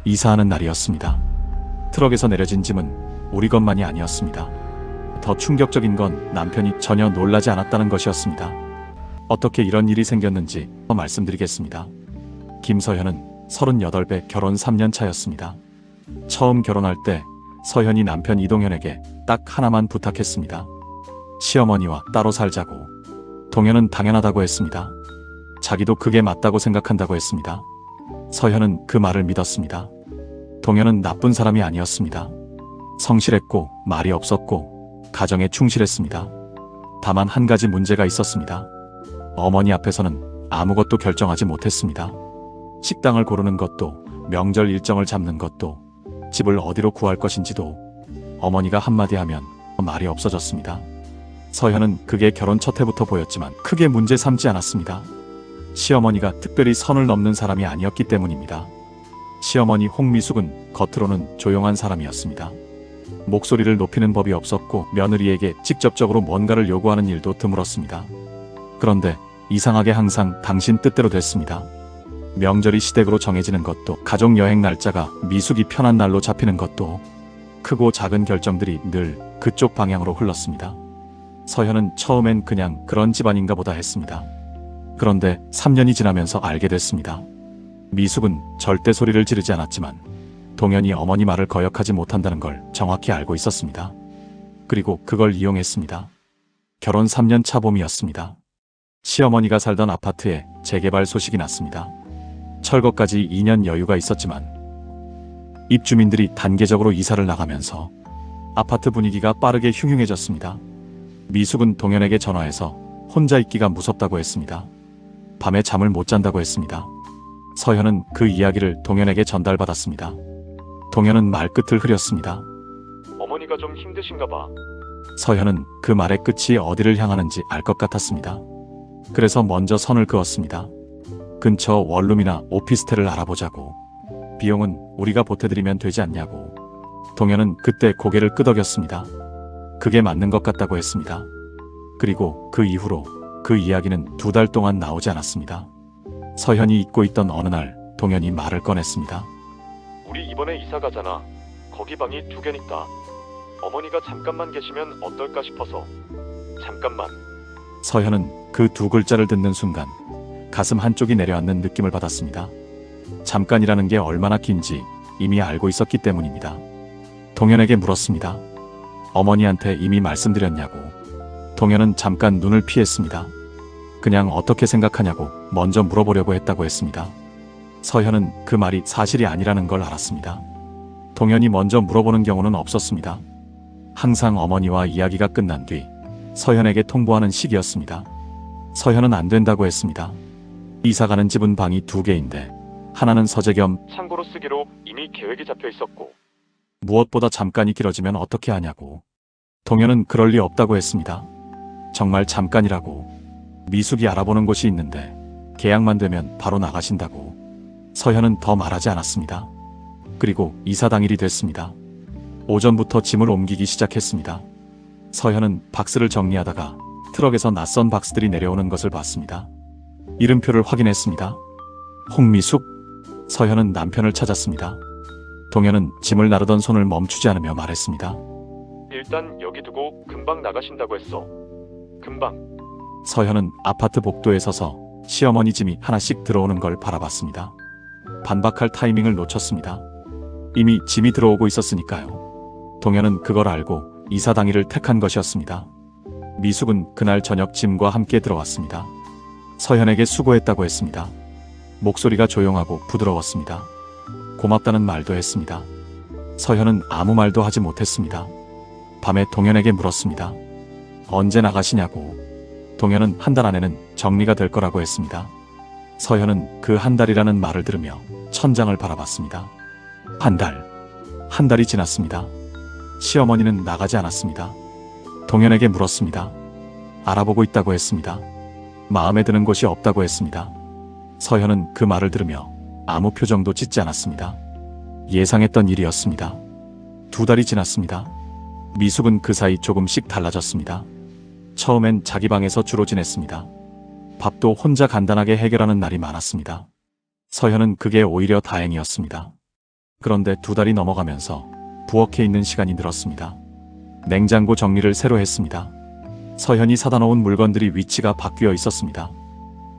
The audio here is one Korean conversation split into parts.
이사하는 날이었습니다. 트럭에서 내려진 짐은 우리 것만이 아니었습니다. 더 충격적인 건 남편이 전혀 놀라지 않았다는 것이었습니다. 어떻게 이런 일이 생겼는지 말씀드리겠습니다. 김서현은 38배 결혼 3년 차였습니다. 처음 결혼할 때 서현이 남편 이동현에게 딱 하나만 부탁했습니다. 시어머니와 따로 살자고. 동현은 당연하다고 했습니다. 자기도 그게 맞다고 생각한다고 했습니다. 서현은 그 말을 믿었습니다. 동현은 나쁜 사람이 아니었습니다. 성실했고 말이 없었고 가정에 충실했습니다. 다만 한 가지 문제가 있었습니다. 어머니 앞에서는 아무것도 결정하지 못했습니다. 식당을 고르는 것도, 명절 일정을 잡는 것도, 집을 어디로 구할 것인지도 어머니가 한마디 하면 말이 없어졌습니다. 서현은 그게 결혼 첫 해부터 보였지만 크게 문제 삼지 않았습니다. 시어머니가 특별히 선을 넘는 사람이 아니었기 때문입니다. 시어머니 홍미숙은 겉으로는 조용한 사람이었습니다. 목소리를 높이는 법이 없었고 며느리에게 직접적으로 뭔가를 요구하는 일도 드물었습니다. 그런데 이상하게 항상 당신 뜻대로 됐습니다. 명절이 시댁으로 정해지는 것도, 가족 여행 날짜가 미숙이 편한 날로 잡히는 것도, 크고 작은 결정들이 늘 그쪽 방향으로 흘렀습니다. 서현은 처음엔 그냥 그런 집안인가 보다 했습니다. 그런데 3년이 지나면서 알게 됐습니다. 미숙은 절대 소리를 지르지 않았지만 동현이 어머니 말을 거역하지 못한다는 걸 정확히 알고 있었습니다. 그리고 그걸 이용했습니다. 결혼 3년 차 봄이었습니다. 시어머니가 살던 아파트에 재개발 소식이 났습니다. 철거까지 2년 여유가 있었지만 입주민들이 단계적으로 이사를 나가면서 아파트 분위기가 빠르게 흉흉해졌습니다. 미숙은 동현에게 전화해서 혼자 있기가 무섭다고 했습니다. 밤에 잠을 못 잔다고 했습니다. 서현은 그 이야기를 동현에게 전달받았습니다. 동현은 말끝을 흐렸습니다. 어머니가 좀 힘드신가 봐. 서현은 그 말의 끝이 어디를 향하는지 알 것 같았습니다. 그래서 먼저 선을 그었습니다. 근처 원룸이나 오피스텔을 알아보자고. 비용은 우리가 보태드리면 되지 않냐고. 동현은 그때 고개를 끄덕였습니다. 그게 맞는 것 같다고 했습니다. 그리고 그 이후로 그 이야기는 2달 동안 나오지 않았습니다. 서현이 잊고 있던 어느 날 동현이 말을 꺼냈습니다. 우리 이번에 이사 가잖아. 거기 방이 2개니까 어머니가 잠깐만 계시면 어떨까 싶어서. 잠깐만. 서현은 그 2글자를 듣는 순간 가슴 한쪽이 내려앉는 느낌을 받았습니다. 잠깐이라는 게 얼마나 긴지 이미 알고 있었기 때문입니다. 동현에게 물었습니다. 어머니한테 이미 말씀드렸냐고. 동현은 잠깐 눈을 피했습니다. 그냥 어떻게 생각하냐고 먼저 물어보려고 했다고 했습니다. 서현은 그 말이 사실이 아니라는 걸 알았습니다. 동현이 먼저 물어보는 경우는 없었습니다. 항상 어머니와 이야기가 끝난 뒤 서현에게 통보하는 식이었습니다. 서현은 안 된다고 했습니다. 이사가는 집은 방이 2개인데 하나는 서재 겸 창고로 쓰기로 이미 계획이 잡혀 있었고. 무엇보다 잠깐이 길어지면 어떻게 하냐고. 동현은 그럴 리 없다고 했습니다. 정말 잠깐이라고. 미숙이 알아보는 곳이 있는데 계약만 되면 바로 나가신다고. 서현은 더 말하지 않았습니다. 그리고 이사 당일이 됐습니다. 오전부터 짐을 옮기기 시작했습니다. 서현은 박스를 정리하다가 트럭에서 낯선 박스들이 내려오는 것을 봤습니다. 이름표를 확인했습니다. 홍미숙. 서현은 남편을 찾았습니다. 동현은 짐을 나르던 손을 멈추지 않으며 말했습니다. 일단 여기 두고 금방 나가신다고 했어. 금방. 서현은 아파트 복도에 서서 시어머니 짐이 하나씩 들어오는 걸 바라봤습니다. 반박할 타이밍을 놓쳤습니다. 이미 짐이 들어오고 있었으니까요. 동현은 그걸 알고 이사 당일을 택한 것이었습니다. 미숙은 그날 저녁 짐과 함께 들어왔습니다. 서현에게 수고했다고 했습니다. 목소리가 조용하고 부드러웠습니다. 고맙다는 말도 했습니다. 서현은 아무 말도 하지 못했습니다. 밤에 동현에게 물었습니다. 언제 나가시냐고. 동현은 한 달 안에는 정리가 될 거라고 했습니다. 서현은 그 한 달이라는 말을 들으며 천장을 바라봤습니다. 한 달이 지났습니다. 시어머니는 나가지 않았습니다. 동현에게 물었습니다. 알아보고 있다고 했습니다. 마음에 드는 곳이 없다고 했습니다. 서현은 그 말을 들으며 아무 표정도 짓지 않았습니다. 예상했던 일이었습니다. 2달이 지났습니다. 미숙은 그 사이 조금씩 달라졌습니다. 처음엔 자기 방에서 주로 지냈습니다. 밥도 혼자 간단하게 해결하는 날이 많았습니다. 서현은 그게 오히려 다행이었습니다. 그런데 2달이 넘어가면서 부엌에 있는 시간이 늘었습니다. 냉장고 정리를 새로 했습니다. 서현이 사다 놓은 물건들이 위치가 바뀌어 있었습니다.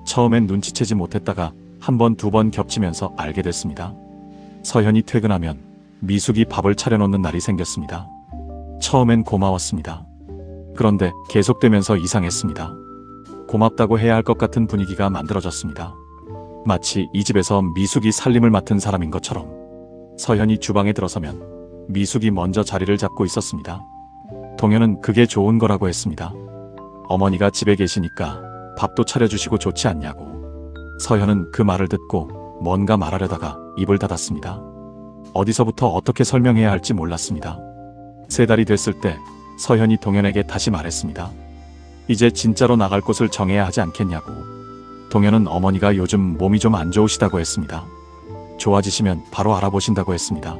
처음엔 눈치채지 못했다가 한 번, 2번 겹치면서 알게 됐습니다. 서현이 퇴근하면 미숙이 밥을 차려놓는 날이 생겼습니다. 처음엔 고마웠습니다. 그런데 계속되면서 이상했습니다. 고맙다고 해야 할 것 같은 분위기가 만들어졌습니다. 마치 이 집에서 미숙이 살림을 맡은 사람인 것처럼. 서현이 주방에 들어서면 미숙이 먼저 자리를 잡고 있었습니다. 동현은 그게 좋은 거라고 했습니다. 어머니가 집에 계시니까 밥도 차려주시고 좋지 않냐고. 서현은 그 말을 듣고 뭔가 말하려다가 입을 닫았습니다. 어디서부터 어떻게 설명해야 할지 몰랐습니다. 3달이 됐을 때 서현이 동현에게 다시 말했습니다. 이제 진짜로 나갈 곳을 정해야 하지 않겠냐고. 동현은 어머니가 요즘 몸이 좀 안 좋으시다고 했습니다. 좋아지시면 바로 알아보신다고 했습니다.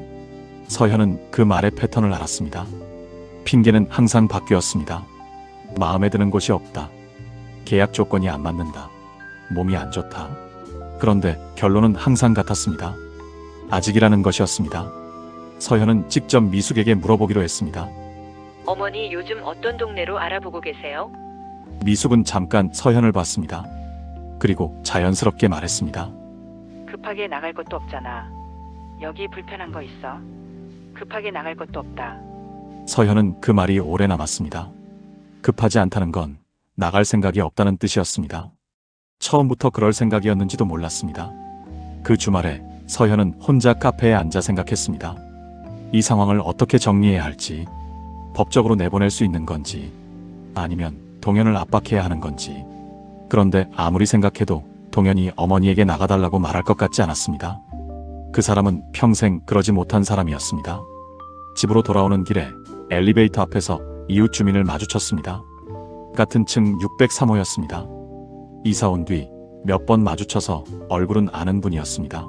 서현은 그 말의 패턴을 알았습니다. 핑계는 항상 바뀌었습니다. 마음에 드는 곳이 없다. 계약 조건이 안 맞는다. 몸이 안 좋다. 그런데 결론은 항상 같았습니다. 아직이라는 것이었습니다. 서현은 직접 미숙에게 물어보기로 했습니다. 어머니 요즘 어떤 동네로 알아보고 계세요? 미숙은 잠깐 서현을 봤습니다. 그리고 자연스럽게 말했습니다. 급하게 나갈 것도 없잖아. 여기 불편한 거 있어? 급하게 나갈 것도 없다. 서현은 그 말이 오래 남았습니다. 급하지 않다는 건 나갈 생각이 없다는 뜻이었습니다. 처음부터 그럴 생각이었는지도 몰랐습니다. 그 주말에 서현은 혼자 카페에 앉아 생각했습니다. 이 상황을 어떻게 정리해야 할지, 법적으로 내보낼 수 있는 건지, 아니면 동현을 압박해야 하는 건지. 그런데 아무리 생각해도 동현이 어머니에게 나가달라고 말할 것 같지 않았습니다. 그 사람은 평생 그러지 못한 사람이었습니다. 집으로 돌아오는 길에 엘리베이터 앞에서 이웃 주민을 마주쳤습니다. 같은 층 603호였습니다. 이사 온 뒤 몇 번 마주쳐서 얼굴은 아는 분이었습니다.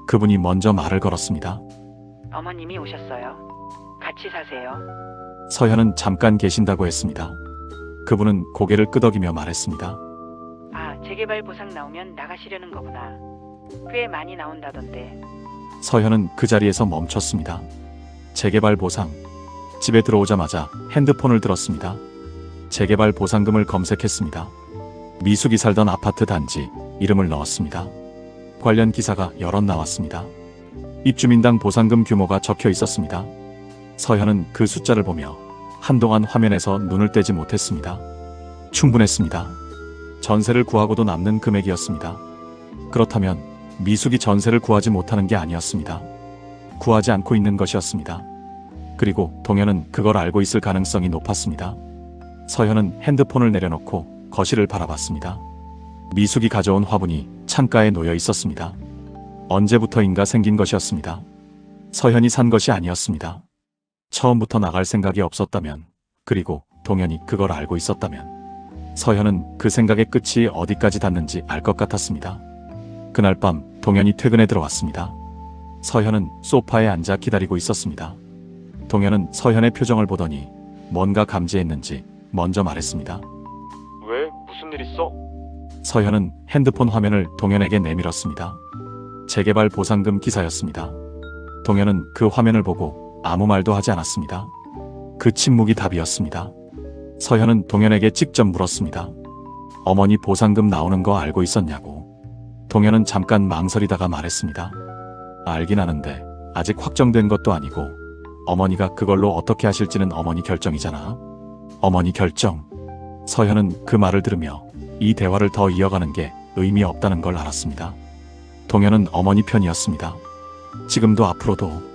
그분이 먼저 말을 걸었습니다. 어머님이 오셨어요. 같이 사세요. 서현은 잠깐 계신다고 했습니다. 그분은 고개를 끄덕이며 말했습니다. 아, 재개발 보상 나오면 나가시려는 거구나. 꽤 많이 나온다던데. 서현은 그 자리에서 멈췄습니다. 재개발 보상. 집에 들어오자마자 핸드폰을 들었습니다. 재개발 보상금을 검색했습니다. 미숙이 살던 아파트 단지 이름을 넣었습니다. 관련 기사가 여럿 나왔습니다. 입주민당 보상금 규모가 적혀 있었습니다. 서현은 그 숫자를 보며 한동안 화면에서 눈을 떼지 못했습니다. 충분했습니다. 전세를 구하고도 남는 금액이었습니다. 그렇다면 미숙이 전세를 구하지 못하는 게 아니었습니다. 구하지 않고 있는 것이었습니다. 그리고 동현은 그걸 알고 있을 가능성이 높았습니다. 서현은 핸드폰을 내려놓고 거실을 바라봤습니다. 미숙이 가져온 화분이 창가에 놓여 있었습니다. 언제부터인가 생긴 것이었습니다. 서현이 산 것이 아니었습니다. 처음부터 나갈 생각이 없었다면, 그리고 동현이 그걸 알고 있었다면, 서현은 그 생각의 끝이 어디까지 닿는지 알 것 같았습니다. 그날 밤 동현이 퇴근에 들어왔습니다. 서현은 소파에 앉아 기다리고 있었습니다. 동현은 서현의 표정을 보더니 뭔가 감지했는지 먼저 말했습니다. 왜? 무슨 일 있어? 서현은 핸드폰 화면을 동현에게 내밀었습니다. 재개발 보상금 기사였습니다. 동현은 그 화면을 보고 아무 말도 하지 않았습니다. 그 침묵이 답이었습니다. 서현은 동현에게 직접 물었습니다. 어머니 보상금 나오는 거 알고 있었냐고. 동현은 잠깐 망설이다가 말했습니다. 알긴 아는데 아직 확정된 것도 아니고 어머니가 그걸로 어떻게 하실지는 어머니 결정이잖아. 어머니 결정. 서현은 그 말을 들으며 이 대화를 더 이어가는 게 의미 없다는 걸 알았습니다. 동현은 어머니 편이었습니다. 지금도 앞으로도.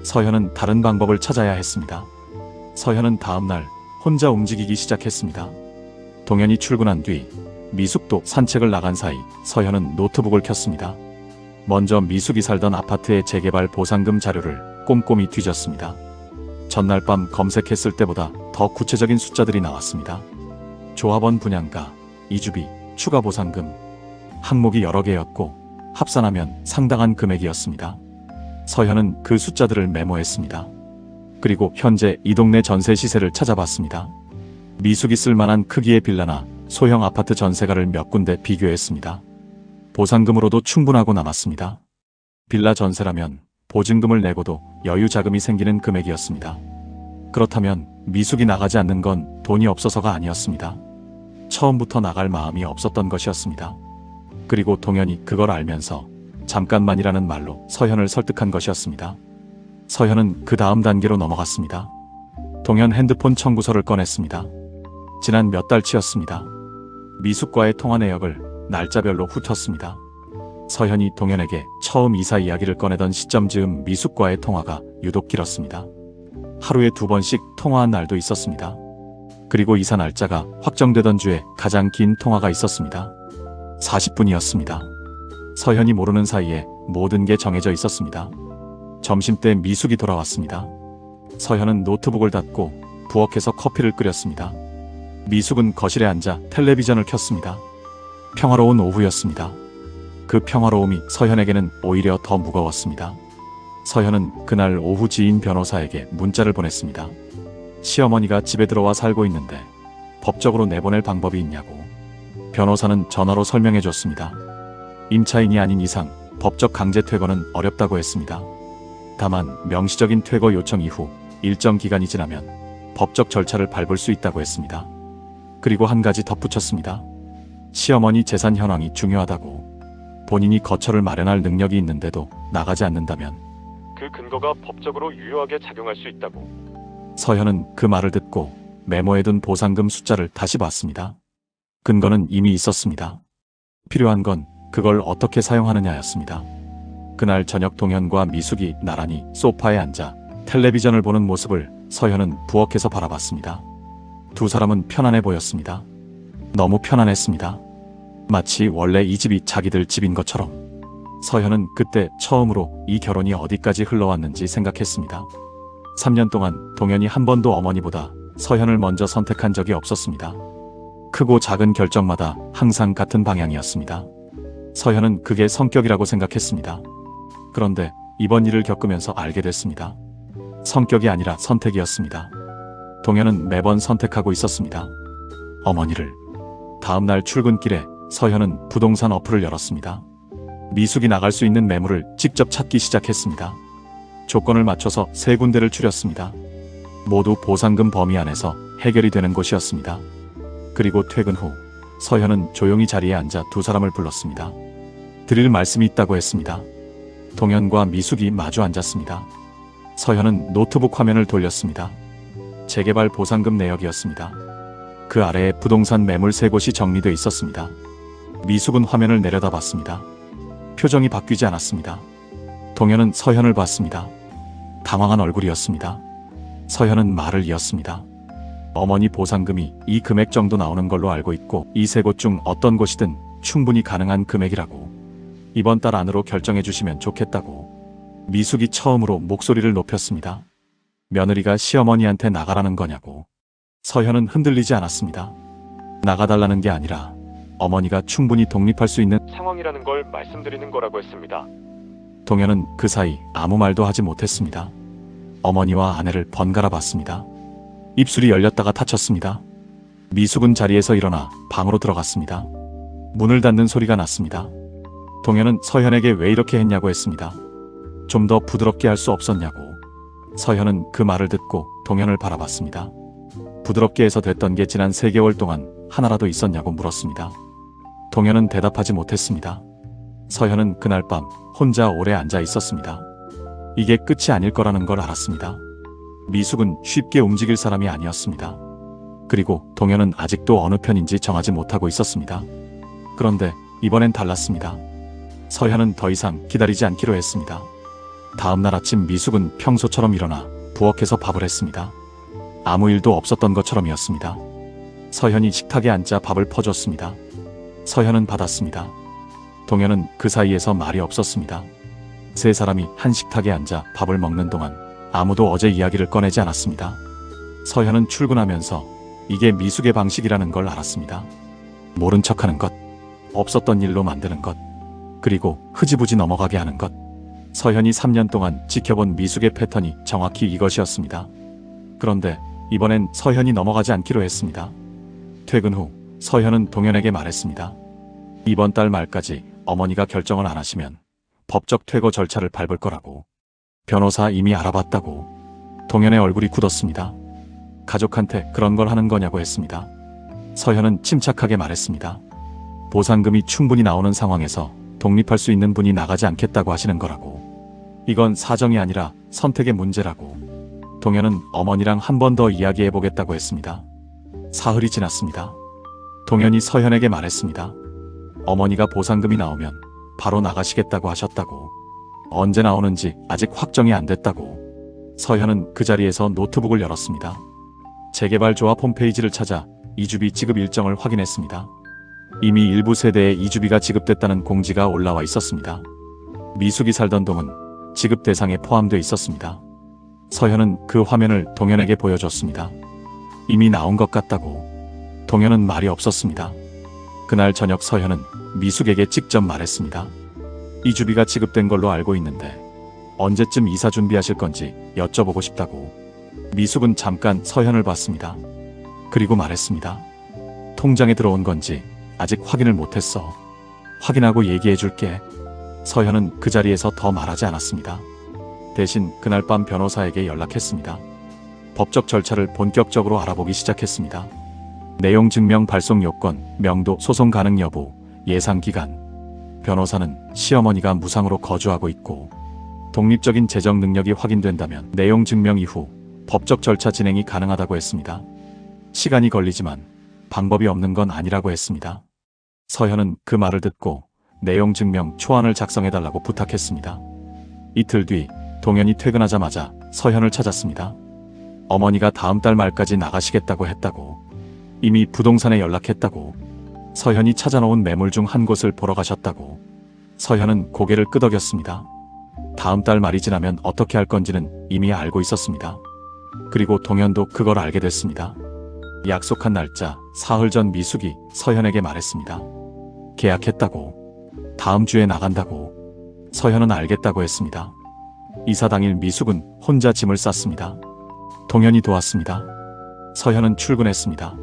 서현은 다른 방법을 찾아야 했습니다. 서현은 다음날 혼자 움직이기 시작했습니다. 동현이 출근한 뒤 미숙도 산책을 나간 사이 서현은 노트북을 켰습니다. 먼저 미숙이 살던 아파트의 재개발 보상금 자료를 꼼꼼히 뒤졌습니다. 전날 밤 검색했을 때보다 더 구체적인 숫자들이 나왔습니다. 조합원 분양가, 이주비, 추가 보상금. 항목이 여러 개였고 합산하면 상당한 금액이었습니다. 서현은 그 숫자들을 메모했습니다. 그리고 현재 이 동네 전세 시세를 찾아봤습니다. 미숙이 쓸만한 크기의 빌라나 소형 아파트 전세가를 몇 군데 비교했습니다. 보상금으로도 충분하고 남았습니다. 빌라 전세라면 보증금을 내고도 여유 자금이 생기는 금액이었습니다. 그렇다면 미숙이 나가지 않는 건 돈이 없어서가 아니었습니다. 처음부터 나갈 마음이 없었던 것이었습니다. 그리고 동현이 그걸 알면서 잠깐만이라는 말로 서현을 설득한 것이었습니다. 서현은 그 다음 단계로 넘어갔습니다. 동현 핸드폰 청구서를 꺼냈습니다. 지난 몇 달치였습니다. 미숙과의 통화 내역을 날짜별로 훑었습니다. 서현이 동현에게 처음 이사 이야기를 꺼내던 시점 즈음 미숙과의 통화가 유독 길었습니다. 하루에 2번씩 통화한 날도 있었습니다. 그리고 이사 날짜가 확정되던 주에 가장 긴 통화가 있었습니다. 40분이었습니다. 서현이 모르는 사이에 모든 게 정해져 있었습니다. 점심때 미숙이 돌아왔습니다. 서현은 노트북을 닫고 부엌에서 커피를 끓였습니다. 미숙은 거실에 앉아 텔레비전을 켰습니다. 평화로운 오후였습니다. 그 평화로움이 서현에게는 오히려 더 무거웠습니다. 서현은 그날 오후 지인 변호사에게 문자를 보냈습니다. 시어머니가 집에 들어와 살고 있는데 법적으로 내보낼 방법이 있냐고. 변호사는 전화로 설명해 줬습니다. 임차인이 아닌 이상 법적 강제 퇴거는 어렵다고 했습니다. 다만 명시적인 퇴거 요청 이후 일정 기간이 지나면 법적 절차를 밟을 수 있다고 했습니다. 그리고 한 가지 덧붙였습니다. 시어머니 재산 현황이 중요하다고. 본인이 거처를 마련할 능력이 있는데도 나가지 않는다면 그 근거가 법적으로 유효하게 작용할 수 있다고. 서현은 그 말을 듣고 메모해둔 보상금 숫자를 다시 봤습니다. 근거는 이미 있었습니다. 필요한 건 그걸 어떻게 사용하느냐였습니다. 그날 저녁 동현과 미숙이 나란히 소파에 앉아 텔레비전을 보는 모습을 서현은 부엌에서 바라봤습니다. 두 사람은 편안해 보였습니다. 너무 편안했습니다. 마치 원래 이 집이 자기들 집인 것처럼. 서현은 그때 처음으로 이 결혼이 어디까지 흘러왔는지 생각했습니다. 3년 동안 동현이 한 번도 어머니보다 서현을 먼저 선택한 적이 없었습니다. 크고 작은 결정마다 항상 같은 방향이었습니다. 서현은 그게 성격이라고 생각했습니다. 그런데 이번 일을 겪으면서 알게 됐습니다. 성격이 아니라 선택이었습니다. 동현은 매번 선택하고 있었습니다. 어머니를. 다음 날 출근길에 서현은 부동산 어플을 열었습니다. 미숙이 나갈 수 있는 매물을 직접 찾기 시작했습니다. 조건을 맞춰서 3군데를 추렸습니다. 모두 보상금 범위 안에서 해결이 되는 곳이었습니다. 그리고 퇴근 후 서현은 조용히 자리에 앉아 두 사람을 불렀습니다. 드릴 말씀이 있다고 했습니다. 동현과 미숙이 마주 앉았습니다. 서현은 노트북 화면을 돌렸습니다. 재개발 보상금 내역이었습니다. 그 아래에 부동산 매물 3곳이 정리되어 있었습니다. 미숙은 화면을 내려다봤습니다. 표정이 바뀌지 않았습니다. 동현은 서현을 봤습니다. 당황한 얼굴이었습니다. 서현은 말을 이었습니다. 어머니 보상금이 이 금액 정도 나오는 걸로 알고 있고 이 3곳 중 어떤 곳이든 충분히 가능한 금액이라고. 이번 달 안으로 결정해 주시면 좋겠다고. 미숙이 처음으로 목소리를 높였습니다. 며느리가 시어머니한테 나가라는 거냐고. 서현은 흔들리지 않았습니다. 나가달라는 게 아니라 어머니가 충분히 독립할 수 있는 상황이라는 걸 말씀드리는 거라고 했습니다. 동현은 그 사이 아무 말도 하지 못했습니다. 어머니와 아내를 번갈아 봤습니다. 입술이 열렸다가 닫혔습니다. 미숙은 자리에서 일어나 방으로 들어갔습니다. 문을 닫는 소리가 났습니다. 동현은 서현에게 왜 이렇게 했냐고 했습니다. 좀 더 부드럽게 할 수 없었냐고. 서현은 그 말을 듣고 동현을 바라봤습니다. 부드럽게 해서 됐던 게 지난 3개월 동안 하나라도 있었냐고 물었습니다. 동현은 대답하지 못했습니다. 서현은 그날 밤 혼자 오래 앉아 있었습니다. 이게 끝이 아닐 거라는 걸 알았습니다. 미숙은 쉽게 움직일 사람이 아니었습니다. 그리고 동현은 아직도 어느 편인지 정하지 못하고 있었습니다. 그런데 이번엔 달랐습니다. 서현은 더 이상 기다리지 않기로 했습니다. 다음 날 아침 미숙은 평소처럼 일어나 부엌에서 밥을 했습니다. 아무 일도 없었던 것처럼이었습니다. 서현이 식탁에 앉아 밥을 퍼줬습니다. 서현은 받았습니다. 동현은 그 사이에서 말이 없었습니다. 3사람이 한 식탁에 앉아 밥을 먹는 동안 아무도 어제 이야기를 꺼내지 않았습니다. 서현은 출근하면서 이게 미숙의 방식이라는 걸 알았습니다. 모른 척하는 것, 없었던 일로 만드는 것, 그리고 흐지부지 넘어가게 하는 것. 서현이 3년 동안 지켜본 미숙의 패턴이 정확히 이것이었습니다. 그런데 이번엔 서현이 넘어가지 않기로 했습니다. 퇴근 후 서현은 동현에게 말했습니다. 이번 달 말까지 어머니가 결정을 안 하시면 법적 퇴거 절차를 밟을 거라고. 변호사 이미 알아봤다고. 동현의 얼굴이 굳었습니다. 가족한테 그런 걸 하는 거냐고 했습니다. 서현은 침착하게 말했습니다. 보상금이 충분히 나오는 상황에서 독립할 수 있는 분이 나가지 않겠다고 하시는 거라고. 이건 사정이 아니라 선택의 문제라고. 동현은 어머니랑 한 번 더 이야기해보겠다고 했습니다. 사흘이 지났습니다. 동현이 서현에게 말했습니다. 어머니가 보상금이 나오면 바로 나가시겠다고 하셨다고. 언제 나오는지 아직 확정이 안 됐다고. 서현은 그 자리에서 노트북을 열었습니다. 재개발조합 홈페이지를 찾아 이주비 지급 일정을 확인했습니다. 이미 일부 세대에 이주비가 지급됐다는 공지가 올라와 있었습니다. 미숙이 살던 동은 지급 대상에 포함되어 있었습니다. 서현은 그 화면을 동현에게 보여줬습니다. 이미 나온 것 같다고. 동현은 말이 없었습니다. 그날 저녁 서현은 미숙에게 직접 말했습니다. 이주비가 지급된 걸로 알고 있는데 언제쯤 이사 준비하실 건지 여쭤보고 싶다고. 미숙은 잠깐 서현을 봤습니다. 그리고 말했습니다. 통장에 들어온 건지 아직 확인을 못했어. 확인하고 얘기해 줄게. 서현은 그 자리에서 더 말하지 않았습니다. 대신 그날 밤 변호사에게 연락했습니다. 법적 절차를 본격적으로 알아보기 시작했습니다. 내용 증명 발송 요건, 명도, 소송 가능 여부, 예상 기간. 변호사는 시어머니가 무상으로 거주하고 있고 독립적인 재정 능력이 확인된다면 내용 증명 이후 법적 절차 진행이 가능하다고 했습니다. 시간이 걸리지만 방법이 없는 건 아니라고 했습니다. 서현은 그 말을 듣고 내용 증명 초안을 작성해달라고 부탁했습니다. 이틀 뒤 동현이 퇴근하자마자 서현을 찾았습니다. 어머니가 다음 달 말까지 나가시겠다고 했다고. 이미 부동산에 연락했다고. 서현이 찾아놓은 매물 중 한 곳을 보러 가셨다고. 서현은 고개를 끄덕였습니다. 다음 달 말이 지나면 어떻게 할 건지는 이미 알고 있었습니다. 그리고 동현도 그걸 알게 됐습니다. 약속한 날짜 사흘 전 미숙이 서현에게 말했습니다. 계약했다고. 다음 주에 나간다고. 서현은 알겠다고 했습니다. 이사 당일 미숙은 혼자 짐을 쌌습니다. 동현이 도왔습니다. 서현은 출근했습니다.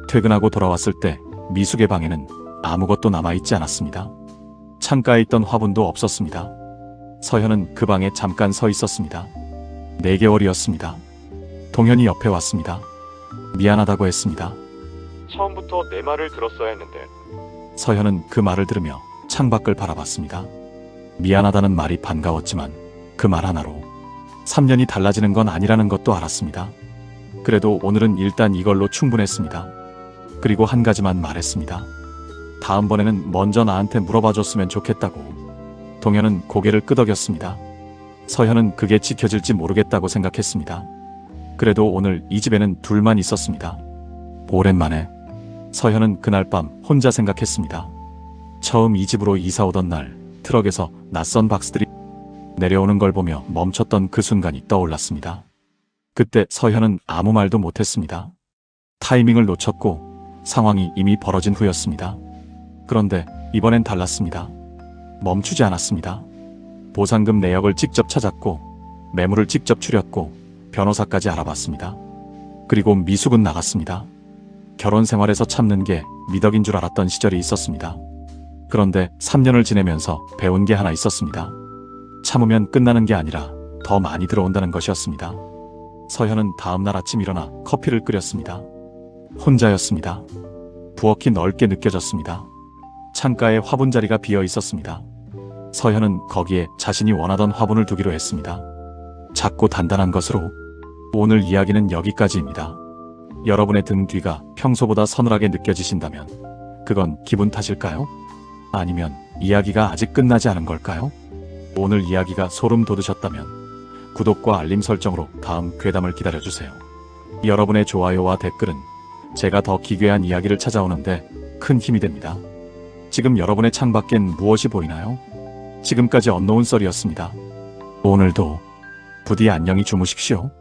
퇴근하고 돌아왔을 때 미숙의 방에는 아무것도 남아있지 않았습니다. 창가에 있던 화분도 없었습니다. 서현은 그 방에 잠깐 서 있었습니다. 4개월이었습니다. 동현이 옆에 왔습니다. 미안하다고 했습니다. 처음부터 내 말을 들었어야 했는데. 서현은 그 말을 들으며 창밖을 바라봤습니다. 미안하다는 말이 반가웠지만 그 말 하나로 3년이 달라지는 건 아니라는 것도 알았습니다. 그래도 오늘은 일단 이걸로 충분했습니다. 그리고 한 가지만 말했습니다. 다음번에는 먼저 나한테 물어봐줬으면 좋겠다고. 동현은 고개를 끄덕였습니다. 서현은 그게 지켜질지 모르겠다고 생각했습니다. 그래도 오늘 이 집에는 둘만 있었습니다. 오랜만에. 서현은 그날 밤 혼자 생각했습니다. 처음 이 집으로 이사 오던 날 트럭에서 낯선 박스들이 내려오는 걸 보며 멈췄던 그 순간이 떠올랐습니다. 그때 서현은 아무 말도 못했습니다. 타이밍을 놓쳤고 상황이 이미 벌어진 후였습니다. 그런데 이번엔 달랐습니다. 멈추지 않았습니다. 보상금 내역을 직접 찾았고 매물을 직접 추렸고 변호사까지 알아봤습니다. 그리고 미숙은 나갔습니다. 결혼 생활에서 참는 게 미덕인 줄 알았던 시절이 있었습니다. 그런데 3년을 지내면서 배운 게 하나 있었습니다. 참으면 끝나는 게 아니라 더 많이 들어온다는 것이었습니다. 서현은 다음날 아침 일어나 커피를 끓였습니다. 혼자였습니다. 부엌이 넓게 느껴졌습니다. 창가에 화분 자리가 비어 있었습니다. 서현은 거기에 자신이 원하던 화분을 두기로 했습니다. 작고 단단한 것으로. 오늘 이야기는 여기까지입니다. 여러분의 등 뒤가 평소보다 서늘하게 느껴지신다면 그건 기분 탓일까요? 아니면 이야기가 아직 끝나지 않은 걸까요? 오늘 이야기가 소름 돋으셨다면 구독과 알림 설정으로 다음 괴담을 기다려주세요. 여러분의 좋아요와 댓글은 제가 더 기괴한 이야기를 찾아오는데 큰 힘이 됩니다. 지금 여러분의 창밖엔 무엇이 보이나요? 지금까지 언노운 썰이었습니다. 오늘도 부디 안녕히 주무십시오.